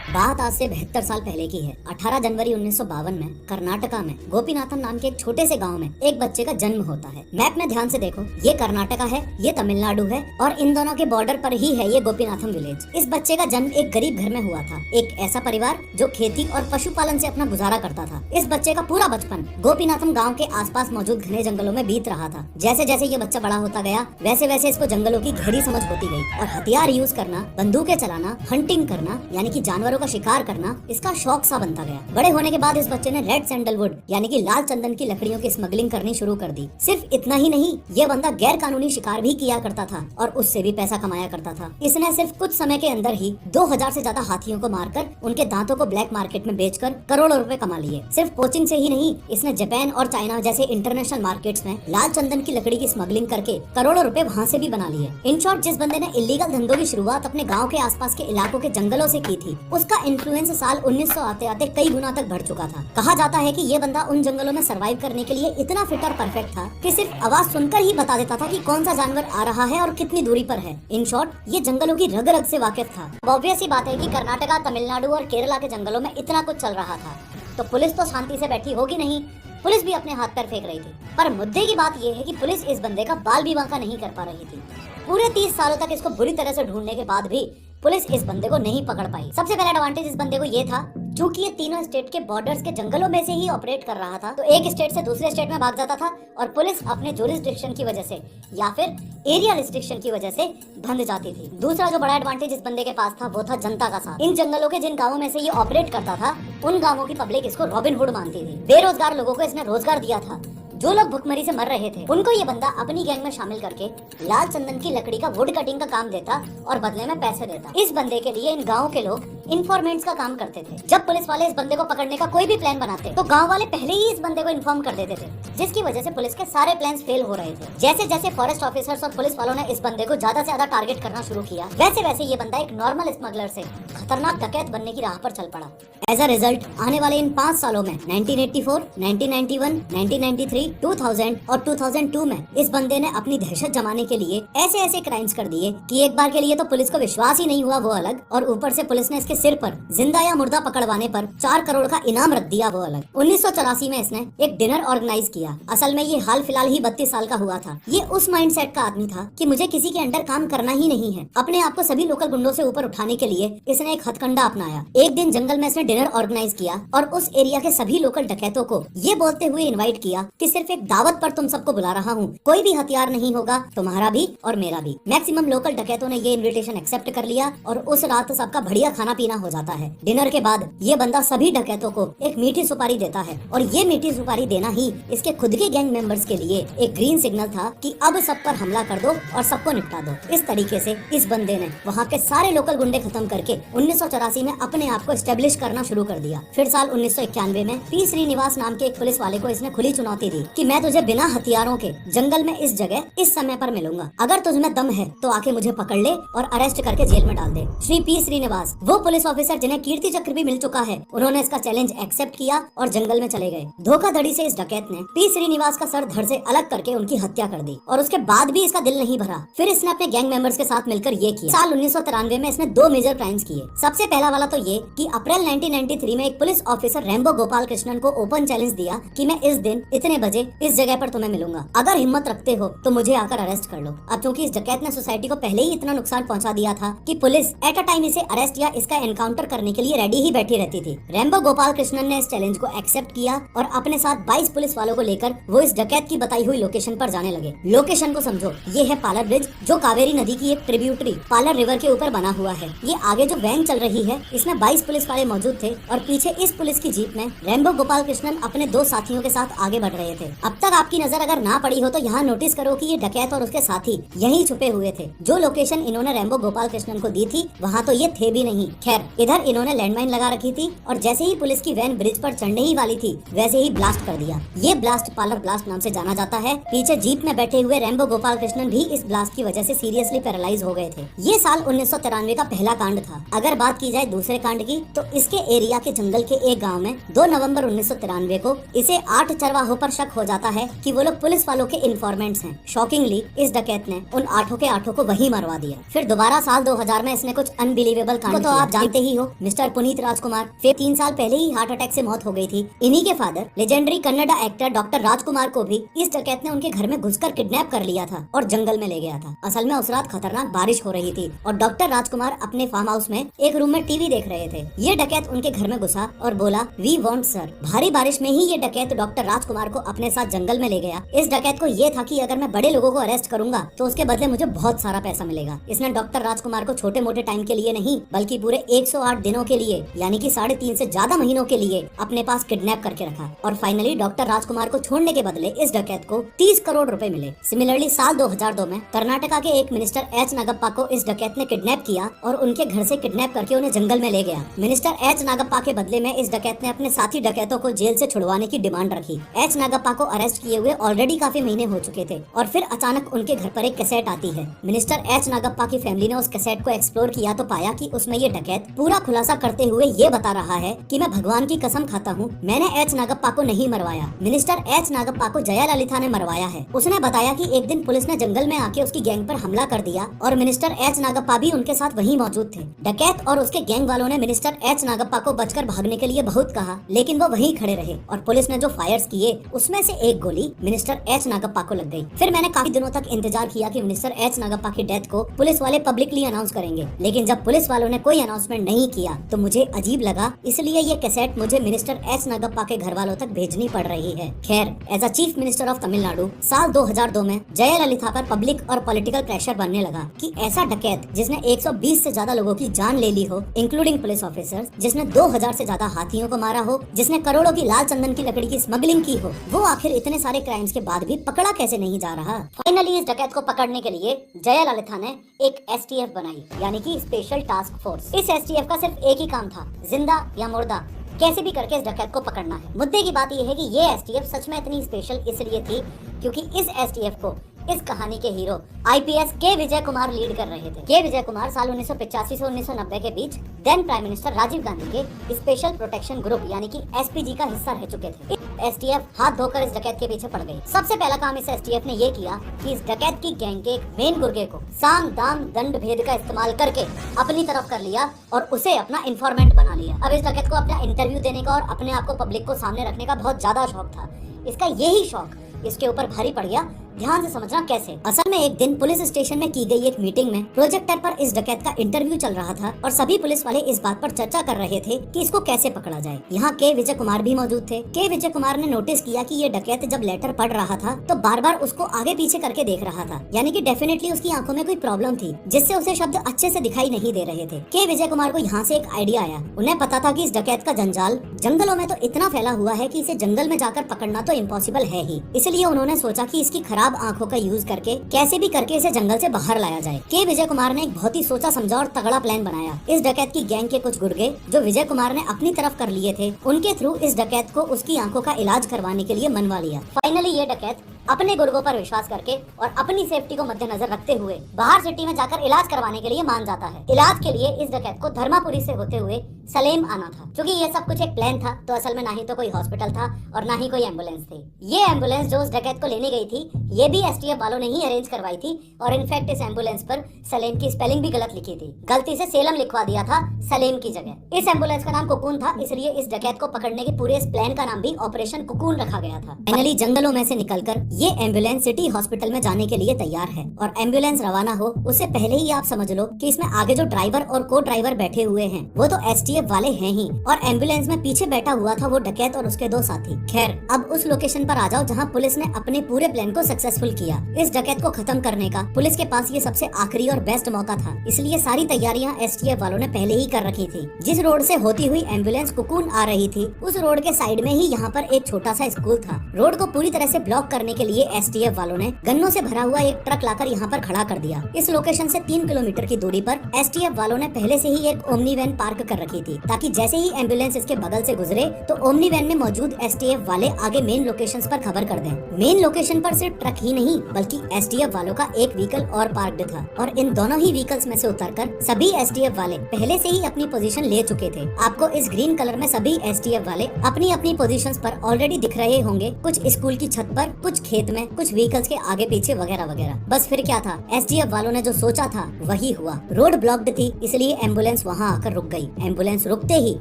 बात आज से 72 साल पहले की है। 18 जनवरी 1952 में कर्नाटका में गोपीनाथम नाम के एक छोटे से गांव में एक बच्चे का जन्म होता है। मैप में ध्यान से देखो, ये कर्नाटका है, ये तमिलनाडु है और इन दोनों के बॉर्डर पर ही है ये गोपीनाथम विलेज। इस बच्चे का जन्म एक गरीब घर में हुआ था, एक ऐसा परिवार जो खेती और पशुपालन से अपना गुजारा करता था। इस बच्चे का पूरा बचपन गोपीनाथम गाँव के आसपास मौजूद घने जंगलों में बीत रहा था। जैसे जैसे ये बच्चा बड़ा होता गया, वैसे वैसे इसको जंगलों की गहरी समझ होती गई और हथियार यूज करना, बंदूकें चलाना, हंटिंग करना यानी कि जानवरों का शिकार करना इसका शौक सा बनता गया। बड़े होने के बाद इस बच्चे ने रेड सैंडलवुड यानी कि लाल चंदन की लकड़ियों की स्मगलिंग करनी शुरू कर दी। सिर्फ इतना ही नहीं, ये बंदा गैर कानूनी शिकार भी किया करता था और उससे भी पैसा कमाया करता था। इसने सिर्फ कुछ समय के अंदर ही 2000 से ज्यादा हाथियों को मारकर उनके दांतों को ब्लैक मार्केट में बेचकर करोड़ों रुपए कमा लिए। सिर्फ पोचिंग से ही नहीं, इसने जापान और चाइना जैसे इंटरनेशनल मार्केट्स में लाल चंदन की लकड़ी की स्मगलिंग करके करोड़ों रुपए वहाँ से भी बना लिए। इन शॉर्ट, जिस बंदे ने इलीगल धंधों की शुरुआत अपने गाँव के आसपास के इलाकों के जंगलों से की थी, उसका इन्फ्लुएंस साल 1900 आते आते कई गुना तक बढ़ चुका था। कहा जाता है कि ये बंदा उन जंगलों में सरवाइव करने के लिए इतना फिट और परफेक्ट था कि सिर्फ आवाज सुनकर ही बता देता था कि कौन सा जानवर आ रहा है और कितनी दूरी पर है। इन शॉर्ट, ये जंगलों की रग रग से वाकिफ था। ऑब्वियस सी बात है कि कर्नाटका, तमिलनाडु और केरला के जंगलों में इतना कुछ चल रहा था तो पुलिस तो शांति से बैठी होगी नहीं। पुलिस भी अपने हाथ पैर फेंक रही थी। पर मुद्दे की बात यह है कि पुलिस इस बंदे का बाल भी बांका नहीं कर पा रही थी। पूरे 30 सालों तक इसको बुरी तरह से ढूंढने के बाद भी पुलिस इस बंदे को नहीं पकड़ पाई। सबसे पहला एडवांटेज इस बंदे को ये था, चूंकि ये तीनों स्टेट के बॉर्डर्स के जंगलों में से ही ऑपरेट कर रहा था, तो एक स्टेट से दूसरे स्टेट में भाग जाता था और पुलिस अपने जुरिस्डिक्शन की वजह से या फिर एरिया रिस्ट्रिक्शन की वजह से बंध जाती थी। दूसरा जो बड़ा एडवांटेज इस बंदे के पास था वो था जनता का साथ। इन जंगलों के जिन गाँवों में से ये ऑपरेट करता था, उन गाँवों की पब्लिक इसको रॉबिन हुड मानती थी। बेरोजगार लोगों को इसने रोजगार दिया था। जो लोग भुखमरी से मर रहे थे, उनको ये बंदा अपनी गैंग में शामिल करके लाल चंदन की लकड़ी का वुड कटिंग का काम देता और बदले में पैसे देता। इस बंदे के लिए इन गाँव के लोग इन्फॉर्मेंट्स का काम करते थे। जब पुलिस वाले इस बंदे को पकड़ने का कोई भी प्लान बनाते तो गांव वाले पहले ही इस बंदे को इन्फॉर्म कर देते थे, जिसकी वजह से पुलिस के सारे प्लान्स फेल हो रहे थे। जैसे जैसे फॉरेस्ट ऑफिसर्स और पुलिस वालों ने इस बंदे को ज्यादा से ज्यादा टारगेट करना शुरू किया, वैसे वैसे ये बंदा एक नॉर्मल स्मगलर से खतरनाक डकैत बनने की राह पर चल पड़ा। एज अ रिजल्ट, आने वाले इन 5 सालों में 1984, 1991, 1993, 2000 और 2002 में इस बंदे ने अपनी दहशत जमाने के लिए ऐसे ऐसे क्राइम्स कर दिए कि एक बार के लिए तो पुलिस को विश्वास ही नहीं हुआ, वो अलग, और ऊपर से पुलिस ने इसके सिर पर जिंदा या मुर्दा पकड़वाने पर 4 करोड़ का इनाम रख दिया, वो अलग। 1984 में इसने एक डिनर ऑर्गेनाइज किया। असल में ये हाल फिलहाल ही 32 साल का हुआ था। ये उस माइंडसेट का आदमी था कि मुझे किसी के अंडर काम करना ही नहीं है। अपने आप को सभी लोकल गुंडों से ऊपर उठाने के लिए इसने एक हथकंडा अपनाया। एक दिन जंगल में इसने डिनर ऑर्गेनाइज किया और उस एरिया के सभी लोकल डकैतों को ये बोलते हुए इनवाइट किया कि सिर्फ एक दावत पर तुम सबको बुला रहा हूँ, कोई भी हथियार नहीं होगा, तुम्हारा भी और मेरा भी। मैक्सिमम लोकल डकैतों ने ये इनविटेशन एक्सेप्ट कर लिया और उस रात सबका बढ़िया खाना पीना हो जाता है। डिनर के बाद ये बंदा सभी डकैतों को एक मीठी सुपारी देता है और ये मीठी सुपारी देना ही इसके खुद के गैंग मेंबर्स के लिए एक ग्रीन सिग्नल था कि अब सब पर हमला कर दो और सबको निपटा दो। इस तरीके से इस बंदे ने वहाँ के सारे लोकल गुंडे खत्म करके 1984 में अपने आप को एस्टेब्लिश करना शुरू कर दिया। फिर साल 1991 में पी श्रीनिवास नाम के एक पुलिस वाले को इसने खुली चुनौती दी कि मैं तुझे बिना हथियारों के जंगल में इस जगह इस समय पर मिलूंगा, अगर तुझमें दम है तो आके मुझे पकड़ ले और अरेस्ट करके जेल में डाल दे। श्री पी श्रीनिवास, वो पुलिस ऑफिसर जिन्हें कीर्ति चक्र भी मिल चुका है, उन्होंने इसका चैलेंज एक्सेप्ट किया और जंगल में चले गए। धोखाधड़ी से इस डकैत ने पी श्रीनिवास का सर धड़ से अलग करके उनकी हत्या कर दी और उसके बाद भी इसका दिल नहीं भरा। फिर इसने अपने गैंग मेंबर्स के साथ मिलकर ये किया। साल 1993 में इसने 2 मेजर क्राइम्स किए। सबसे पहला वाला तो ये कि अप्रैल 1993 में एक police officer Rambo Gopal Krishnan को ओपन चैलेंज दिया कि मैं इस दिन इतने बजे इस जगह पर तुम्हें मिलूंगा, अगर हिम्मत रखते हो तो मुझे आकर अरेस्ट कर लो। अब चूंकि इस डकैत ने सोसाइटी को पहले ही इतना नुकसान पहुंचा दिया था कि पुलिस एट अ टाइम इसे अरेस्ट या इसका एनकाउंटर करने के लिए रेडी ही बैठी रहती थी। रैम्बो गोपाल कृष्णन ने इस चैलेंज को एक्सेप्ट किया और अपने साथ 22 पुलिस वालों को लेकर वो इस डकैत की बताई हुई लोकेशन पर जाने लगे। लोकेशन को समझो, ये है पालर ब्रिज, जो कावेरी नदी की एक ट्रिब्यूटरी पालर रिवर के ऊपर बना हुआ है। ये आगे जो वैन चल रही है, इसमें 22 पुलिस वाले मौजूद थे और पीछे इस पुलिस की जीप में रैम्बो गोपाल कृष्णन अपने 2 साथियों के साथ आगे बढ़ रहे थे। अब तक आपकी नजर अगर ना पड़ी हो तो यहाँ नोटिस करो कि ये डकैत और उसके साथी यहीं छुपे हुए थे। जो लोकेशन इन्होंने रैम्बो गोपाल कृष्णन को दी थी वहाँ तो ये थे भी नहीं। खैर, इधर इन्होंने लैंडमाइन लगा रखी थी और जैसे ही पुलिस की वैन ब्रिज पर चढ़ने ही वाली थी वैसे ही ब्लास्ट कर दिया। ये ब्लास्ट पालर ब्लास्ट नाम से जाना जाता है। पीछे जीप में बैठे हुए रैम्बो गोपाल कृष्णन भी इस ब्लास्ट की वजह से सीरियसली पैरालाइज हो गए थे। ये साल 1993 का पहला कांड था। अगर बात की जाए दूसरे कांड की तो इसके एरिया के जंगल के एक गाँव में 2 नवम्बर 1993 को इसे 8 चरवाहों पर शक हो जाता है कि वो लोग पुलिस वालों के इन्फॉर्मेंट्स हैं। शॉकिंगली इस डकैत ने उन 8 के 8 को वहीं मरवा दिया। फिर दोबारा साल 2000 में इसने कुछ अनबिलीवेबल कांड तो आप जानते ही हो मिस्टर पुनीत राजकुमार, फिर 3 साल पहले ही हार्ट अटैक से मौत हो गई थी। इन्हीं के father legendary Kannada actor doctor Rajkumar को भी इस डकैत ने उनके घर में घुसकर किडनैप कर लिया था और जंगल में ले गया था। असल में उस रात खतरनाक बारिश हो रही थी और डॉक्टर राजकुमार अपने फार्म हाउस में एक रूम में टीवी देख रहे थे। ये डकैत उनके घर में घुसा और बोला, वी वांट सर। भारी बारिश में ही ये डकैत डॉक्टर राजकुमार को अपने साथ जंगल में ले गया। इस डकैत को ये था कि अगर मैं बड़े लोगों को अरेस्ट करूंगा तो उसके बदले मुझे बहुत सारा पैसा मिलेगा। इसने डॉक्टर राजकुमार को छोटे मोटे टाइम के लिए नहीं बल्कि पूरे 108 दिनों के लिए यानी कि 3.5 से ज्यादा महीनों के लिए अपने पास किडनैप करके रखा और फाइनली डॉक्टर राजकुमार को छोड़ने के बदले इस डकैत को 30 करोड़ रुपए मिले। सिमिलरली साल 2002 में कर्नाटका के एक मिनिस्टर एच नागप्पा को इस डकैत ने किडनैप किया और उनके घर से किडनैप करके उन्हें जंगल में ले गया। मिनिस्टर एच नागप्पा के बदले में इस डकैत ने अपने साथी डकैतों को जेल से छुड़वाने की डिमांड रखी। एच नागप्पा को अरेस्ट किए हुए ऑलरेडी काफी महीने हो चुके थे और फिर अचानक उनके घर पर एक कैसेट आती है। मिनिस्टर एच नागप्पा की फैमिली ने उस कैसेट को एक्सप्लोर किया तो पाया कि उसमें ये डकैत पूरा खुलासा करते हुए ये बता रहा है कि मैं भगवान की कसम खाता हूँ, मैंने एच नागप्पा को नहीं मरवाया। मिनिस्टर एच नागप्पा को जयाललिता ने मरवाया है। उसने बताया कि एक दिन पुलिस ने जंगल में आके उसकी गैंग पर हमला कर दिया और मिनिस्टर एच नागप्पा भी उनके साथ वहीं मौजूद थे। डकैत और उसके गैंग वालों ने मिनिस्टर एच नागप्पा को बचकर भागने के लिए बहुत कहा, लेकिन वो वहीं खड़े रहे और पुलिस ने जो फायर्स किए उसमें से एक गोली मिनिस्टर एच नागप्पा को लग गई। फिर मैंने काफी दिनों तक इंतजार किया कि मिनिस्टर एच नागप्पा की डेथ को पुलिस वाले पब्लिकली अनाउंस करेंगे, लेकिन जब पुलिस वालों ने कोई अनाउंसमेंट नहीं किया तो मुझे अजीब लगा, इसलिए ये कैसेट मुझे मिनिस्टर एच नागप्पा के घर वालों तक भेजनी पड़ रही है। खैर, as a chief minister of Tamil Nadu साल 2002 में जयललिता पर पब्लिक और पॉलिटिकल प्रेशर बनने लगा कि ऐसा डकैत जिसने 120 से ज्यादा लोगों की जान ले ली हो इंक्लूडिंग पुलिस ऑफिसर्स, जिसने 2000 से ज्यादा हाथियों को मारा हो, जिसने करोड़ों की लाल चंदन की लकड़ी की स्मगलिंग की हो, वो आखिर इतने सारे क्राइम्स के बाद भी पकड़ा कैसे नहीं जा रहा। फाइनली इस डकैत को पकड़ने के लिए जयललिता ने एक एसटीएफ बनाई यानी कि स्पेशल टास्क फोर्स। इस एसटीएफ का सिर्फ एक ही काम था, जिंदा या मुर्दा कैसे भी करके इस डकैत को पकड़ना है। मुद्दे की बात यह है कि ये एसटीएफ सच में इतनी स्पेशल इसलिए थी क्योंकि इस एसटीएफ को इस कहानी के हीरो आईपीएस के विजय कुमार लीड कर रहे थे। के विजय कुमार साल 1985 से 1990 के बीच then prime minister Rajiv Gandhi के स्पेशल प्रोटेक्शन ग्रुप यानी कि एसपीजी का हिस्सा रह चुके थे। एसटीएफ हाथ धोकर इस डकैत के पीछे पड़ गई। सबसे पहला काम इस एसटीएफ ने ये किया कि इस डकैत की गैंग के एक मेन गुर्गे को साम दाम दंड भेद का इस्तेमाल करके अपनी तरफ कर लिया और उसे अपना इन्फॉर्मेंट बना लिया। अब इस डकैत को अपना इंटरव्यू देने का और अपने आप को पब्लिक को सामने रखने का बहुत ज्यादा शौक था। इसका यही शौक इसके ऊपर भारी पड़ गया। ध्यान से समझना कैसे। असल में एक दिन पुलिस स्टेशन में की गई एक मीटिंग में प्रोजेक्टर पर इस डकैत का इंटरव्यू चल रहा था और सभी पुलिस वाले इस बात पर चर्चा कर रहे थे कि इसको कैसे पकड़ा जाए। यहाँ के विजय कुमार भी मौजूद थे। के विजय कुमार ने नोटिस किया कि ये डकैत जब लेटर पढ़ रहा था तो बार बार उसको आगे पीछे करके देख रहा था, यानी कि डेफिनेटली उसकी आंखों में कोई प्रॉब्लम थी जिससे उसे शब्द अच्छे से दिखाई नहीं दे रहे थे। के विजय कुमार को यहाँ से एक आइडिया आया। उन्हें पता था कि इस डकैत का जंजाल जंगलों में तो इतना फैला हुआ है कि इसे जंगल में जाकर पकड़ना तो इम्पॉसिबल है ही, इसलिए उन्होंने सोचा कि इसकी खराब आंखों का यूज करके कैसे भी करके इसे जंगल से बाहर लाया जाए। के विजय कुमार ने एक बहुत ही सोचा समझा और तगड़ा प्लान बनाया। इस डकैत की गैंग के कुछ गुर्गे जो विजय कुमार ने अपनी तरफ कर लिए थे, उनके थ्रू इस डकैत को उसकी आंखों का इलाज करवाने के लिए मनवा लिया। फाइनली ये डकैत अपने गुर्गों पर विश्वास करके और अपनी सेफ्टी को मद्देनजर रखते हुए बाहर सिटी में जाकर इलाज करवाने के लिए मान जाता है। इलाज के लिए इस डकैत को धर्मापुरी से होते हुए सलेम आना था। क्योंकि ये सब कुछ एक प्लान था तो असल में ना ही तो कोई हॉस्पिटल था और ना ही कोई एम्बुलेंस थी। ये एम्बुलेंस जो उस डकैत को लेने गई थी ये भी एसटीएफ वालों ने ही अरेंज करवाई थी और इनफैक्ट इस एम्बुलेंस पर सलेम की स्पेलिंग भी गलत लिखी थी। गलती से सेलम लिखवा दिया था सलेम की जगह। इस एम्बुलेंस का नाम कुकून था, इसलिए इस डकैत को पकड़ने के पूरे इस प्लान का नाम भी ऑपरेशन कुकून रखा गया था। फाइनली जंगलों में से निकलकर ये एम्बुलेंस सिटी हॉस्पिटल में जाने के लिए तैयार है और एम्बुलेंस रवाना हो उससे पहले ही आप समझ लो कि इसमें आगे जो ड्राइवर और को ड्राइवर बैठे हुए हैं वो तो एसटीएफ वाले हैं ही और एम्बुलेंस में पीछे बैठा हुआ था वो डकैत और उसके दो साथी। खैर, अब उस लोकेशन पर आ जाओ जहाँ पुलिस ने अपने पूरे प्लान को सक्सेसफुल किया। इस डकैत को खत्म करने का पुलिस के पास ये सबसे आखिरी और बेस्ट मौका था, इसलिए सारी तैयारियां एसटीएफ वालों ने पहले ही कर रखी थी। जिस रोड से होती हुई एम्बुलेंस कुकून आ रही थी उस रोड के साइड में ही यहाँ पर एक छोटा सा स्कूल था। रोड को पूरी तरह से ब्लॉक करने के लिए एसटीएफ वालों ने गन्नों से भरा हुआ एक ट्रक लाकर यहाँ पर खड़ा कर दिया। इस लोकेशन से 3 किलोमीटर की दूरी पर एसटीएफ वालों ने पहले से ही एक ओमनी वैन पार्क कर रखी थी ताकि जैसे ही एम्बुलेंस इसके बगल से गुजरे तो ओमनी वैन में मौजूद एसटीएफ वाले आगे मेन लोकेशंस पर खबर कर दें। मेन लोकेशन पर सिर्फ ट्रक ही नहीं बल्कि एसटीएफ वालों का एक व्हीकल और पार्क्ड था और इन दोनों ही व्हीकल्स में से उतरकर सभी एसटीएफ वाले पहले से ही अपनी पोजीशन ले चुके थे। आपको इस ग्रीन कलर में सभी एसटीएफ वाले अपनी अपनी पोजीशंस पर ऑलरेडी दिख रहे होंगे, कुछ स्कूल की छत पर, कुछ खेत में, कुछ व्हीकल्स के आगे पीछे वगैरह वगैरह। बस फिर क्या था, एसटीएफ वालों ने जो सोचा था वही हुआ। रोड ब्लॉक्ड थी, इसलिए एम्बुलेंस वहाँ आकर रुक गई। एम्बुलेंस रुकते ही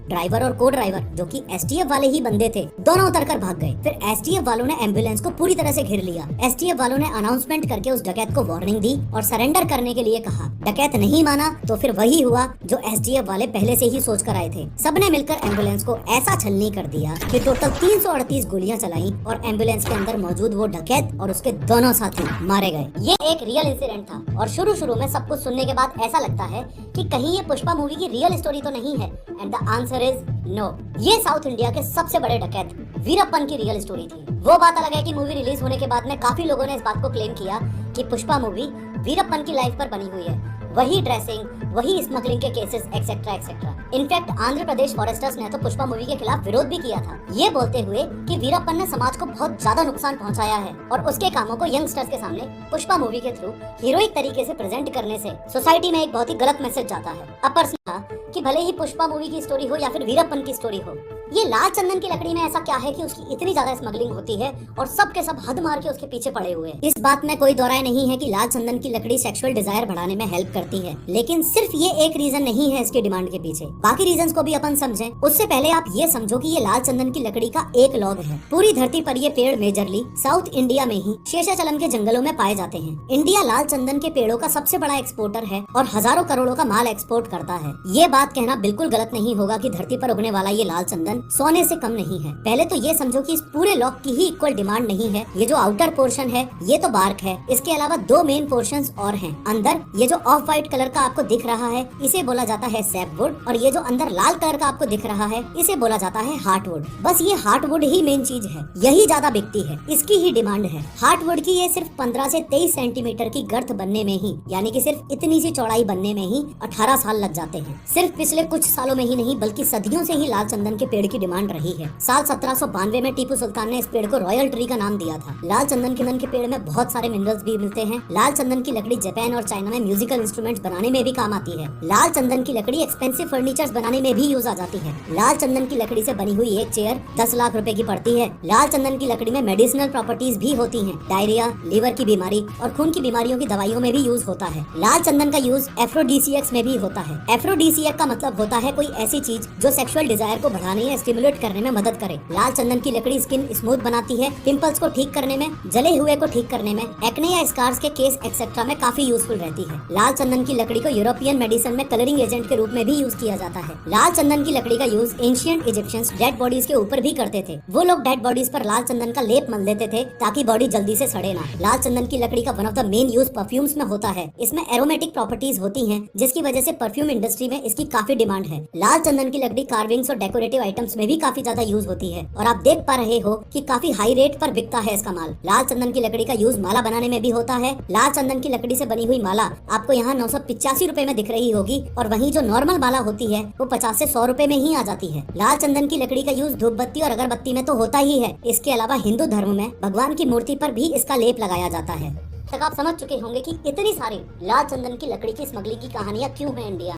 ड्राइवर और को ड्राइवर, जो कि एसटीएफ वाले ही बंदे थे, दोनों उतरकर भाग गए। फिर एसटीएफ वालों ने एम्बुलेंस को पूरी तरह से घेर लिया। एसटीएफ वालों ने अनाउंसमेंट करके उस डकैत को वार्निंग दी और सरेंडर करने के लिए कहा। डकैत नहीं माना तो फिर वही हुआ जो एसटीएफ वाले पहले से ही सोच कर आए थे। सबने मिलकर एम्बुलेंस को ऐसा छलनी कर दिया कि टोटल 338 गोलियां चलाई और एम्बुलेंस के अंदर मौजूद वो डकैत और उसके दोनों साथी मारे गए। ये एक रियल इंसिडेंट था और शुरू में सब कुछ सुनने के बाद ऐसा लगता है कि कहीं ये पुष्पा मूवी की रियल स्टोरी तो नहीं है, and the answer is no. ये साउथ इंडिया के सबसे बड़े डकैत वीरप्पन की रियल स्टोरी थी। वो बात अलग है कि मूवी रिलीज होने के बाद में काफी लोगों ने इस बात को क्लेम किया कि पुष्पा मूवी वीरप्पन की लाइफ पर बनी हुई है। वही ड्रेसिंग, वही स्मगलिंग के cases etcetera etcetera. In fact Andhra Pradesh foresters ने तो पुष्पा मूवी के खिलाफ विरोध भी किया था, ये बोलते हुए कि वीरप्पन ने समाज को बहुत ज्यादा नुकसान पहुंचाया है और उसके कामों को यंगस्टर्स के सामने पुष्पा मूवी के थ्रू हीरोइक तरीके से प्रेजेंट करने से सोसाइटी में एक बहुत ही गलत मैसेज जाता है। अब प्रश्न था कि भले ही पुष्पा मूवी की स्टोरी हो या फिर वीरप्पन की स्टोरी हो, ये लाल चंदन की लकड़ी में ऐसा क्या है कि उसकी इतनी ज्यादा स्मगलिंग होती है और सब के सब हद मार के उसके पीछे पड़े हुए हैं। इस बात में कोई दो राय नहीं है कि लाल चंदन की लकड़ी सेक्सुअल डिजायर बढ़ाने में हेल्प करती है, लेकिन सिर्फ ये एक रीजन नहीं है इसकी डिमांड के पीछे। बाकी रीजंस को भी अपन समझें, उससे पहले आप ये समझो कि ये लाल चंदन की लकड़ी का एक लॉग है। पूरी धरती पर ये पेड़ मेजरली साउथ इंडिया में ही शेषाचलम के जंगलों में पाए जाते हैं। इंडिया लाल चंदन के पेड़ों का सबसे बड़ा एक्सपोर्टर है और हजारों करोड़ों का माल एक्सपोर्ट करता है। ये बात कहना बिल्कुल गलत नहीं होगा कि धरती पर उगने वाला ये लाल चंदन सोने से कम नहीं है। पहले तो ये समझो कि इस पूरे लॉक की ही इक्वल डिमांड नहीं है। ये जो आउटर पोर्शन है ये तो बार्क है, इसके अलावा दो मेन पोर्शंस और हैं। अंदर ये जो ऑफ व्हाइट कलर का आपको दिख रहा है इसे बोला जाता है सैपवुड, और ये जो अंदर लाल कलर का आपको दिख रहा है इसे बोला जाता है हार्टवुड। बस ये हार्टवुड ही मेन चीज है, यही ज्यादा बिकती है, इसकी ही डिमांड है। हार्टवुड की ये सिर्फ 15 से 23 सेंटीमीटर की गर्थ बनने में ही, यानी कि सिर्फ इतनी सी चौड़ाई बनने में ही 18 साल लग जाते हैं। सिर्फ पिछले कुछ सालों में ही नहीं बल्कि सदियों से ही लाल चंदन के पेड़ की डिमांड रही है। साल 1792 में टीपू सुल्तान ने इस पेड़ को रॉयल ट्री का नाम दिया था। लाल चंदन के पेड़ में बहुत सारे मिनरल्स भी मिलते हैं। लाल चंदन की लकड़ी जापान और चाइना में म्यूजिकल इंस्ट्रूमेंट्स बनाने में भी काम आती है। लाल चंदन की लकड़ी एक्सपेंसिव फर्नीचर्स बनाने में भी यूज आ जाती है। लाल चंदन की लकड़ी से बनी हुई एक चेयर 10 लाख रुपए की पड़ती है। लाल चंदन की लकड़ी में मेडिसिनल प्रॉपर्टीज भी होती हैं। डायरिया, लीवर की बीमारी और खून की बीमारियों की दवाइयों में भी यूज होता है। लाल चंदन का यूज एफ्रोडीसियक्स में भी होता है। एफ्रोडीसियक का मतलब होता है कोई ऐसी चीज जो सेक्सुअल डिजायर को बढ़ाने या स्टिमुलेट करने में मदद करे। लाल चंदन की लकड़ी स्किन स्मूथ बनाती है, पिंपल्स को ठीक करने में, जले हुए को ठीक करने में, एक्ने या स्कार्स के केस एक्सेट्रा में काफी यूजफुल रहती है। लाल चंदन की लकड़ी को यूरोपियन मेडिसिन में कलरिंग एजेंट के रूप में भी यूज किया जाता है। लाल चंदन की लकड़ी का use ancient Egyptians dead bodies के ऊपर भी करते थे। वो लोग डेड बॉडीज पर लाल चंदन का लेप मल देते थे ताकि बॉडी जल्दी से सड़े ना। लाल चंदन की लकड़ी का one of the main use perfumes में होता है। इसमें एरोमेटिक प्रॉपर्टीज होती हैं जिसकी वजह से परफ्यूम इंडस्ट्री में इसकी काफी डिमांड है। लाल चंदन की लकड़ी कार्विंग्स और डेकोरेटिव आइटम्स में भी काफी ज्यादा यूज होती है और आप देख पा रहे हो कि काफी हाई रेट पर बिकता है इसका माल। लाल चंदन की लकड़ी का यूज माला बनाने में भी होता है। लाल चंदन की लकड़ी से बनी हुई माला आपको यहाँ 985 रुपए में दिख रही होगी और वहीं जो नॉर्मल माला होती है वो 50 से 100 रुपए में ही आ जाती है। लाल चंदन की लकड़ी का यूज धूप बत्ती और अगरबत्ती में तो होता ही है। इसके अलावा हिंदू धर्म में भगवान की मूर्ति पर भी इसका लेप लगाया जाता है। तक आप समझ चुके होंगे कि इतनी सारी लाल चंदन की लकड़ी की स्मगलिंग की कहानियां क्यों है इंडिया